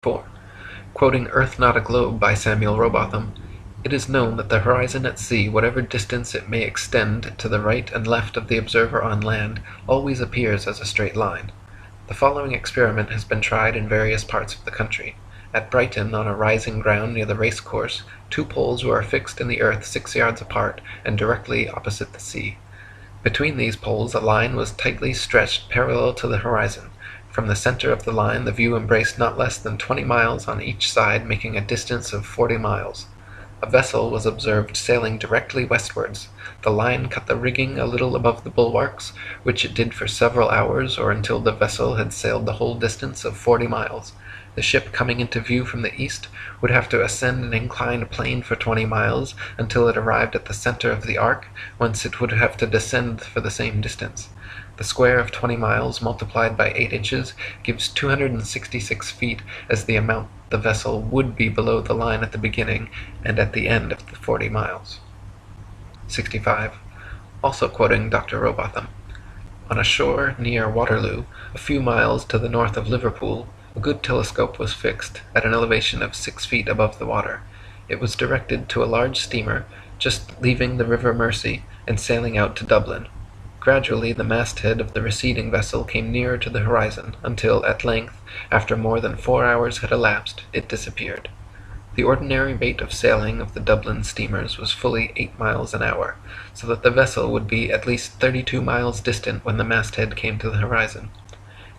4. Quoting Earth Not a Globe by Samuel Rowbotham, "It is known that the horizon at sea, whatever distance it may extend to the right and left of the observer on land, always appears as a straight line. The following experiment has been tried in various parts of the country. At Brighton, on a rising ground near the race course, two poles were affixed in the earth 6 yards apart, and directly opposite the sea. Between these poles a line was tightly stretched parallel to the horizon. From the center of the line the view embraced not less than 20 miles on each side, making a distance of 40 miles. A vessel was observed sailing directly westwards. The line cut the rigging a little above the bulwarks, which it did for several hours, or until the vessel had sailed the whole distance of 40 miles. The ship, coming into view from the east, would have to ascend an inclined plane for 20 miles, until it arrived at the center of the arc, whence it would have to descend for the same distance. The square of 20 miles multiplied by 8 inches gives 266 feet as the amount the vessel would be below the line at the beginning and at the end of the 40 miles. 65. Also quoting Dr. Rowbotham, "On a shore near Waterloo, a few miles to the north of Liverpool, a good telescope was fixed, at an elevation of 6 feet above the water. It was directed to a large steamer, just leaving the River Mersey, and sailing out to Dublin. Gradually the masthead of the receding vessel came nearer to the horizon, until, at length, after more than 4 hours had elapsed, it disappeared. The ordinary rate of sailing of the Dublin steamers was fully 8 miles an hour, so that the vessel would be at least 32 miles distant when the masthead came to the horizon.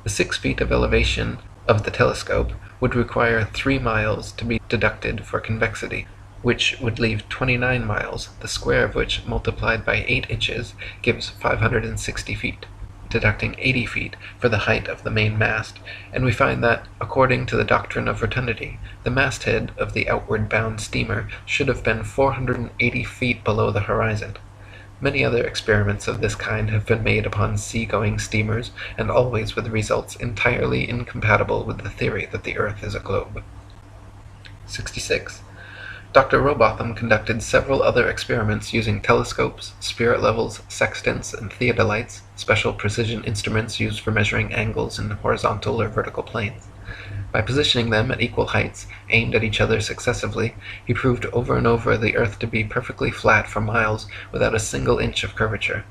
The 6 feet of elevation of the telescope would require 3 miles to be deducted for convexity, which would leave 29 miles, the square of which, multiplied by 8 inches, gives 560 feet, deducting 80 feet for the height of the main mast, and we find that, according to the doctrine of rotundity, the masthead of the outward-bound steamer should have been 480 feet below the horizon. Many other experiments of this kind have been made upon sea-going steamers, and always with results entirely incompatible with the theory that the earth is a globe." 66. Dr. Rowbotham conducted several other experiments using telescopes, spirit levels, sextants, and theodolites, special precision instruments used for measuring angles in horizontal or vertical planes. By positioning them at equal heights, aimed at each other successively, he proved over and over the earth to be perfectly flat for miles without a single inch of curvature.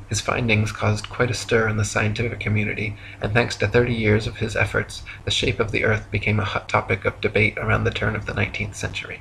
His findings caused quite a stir in the scientific community, and thanks to 30 years of his efforts, the shape of the earth became a hot topic of debate around the turn of the 19th century.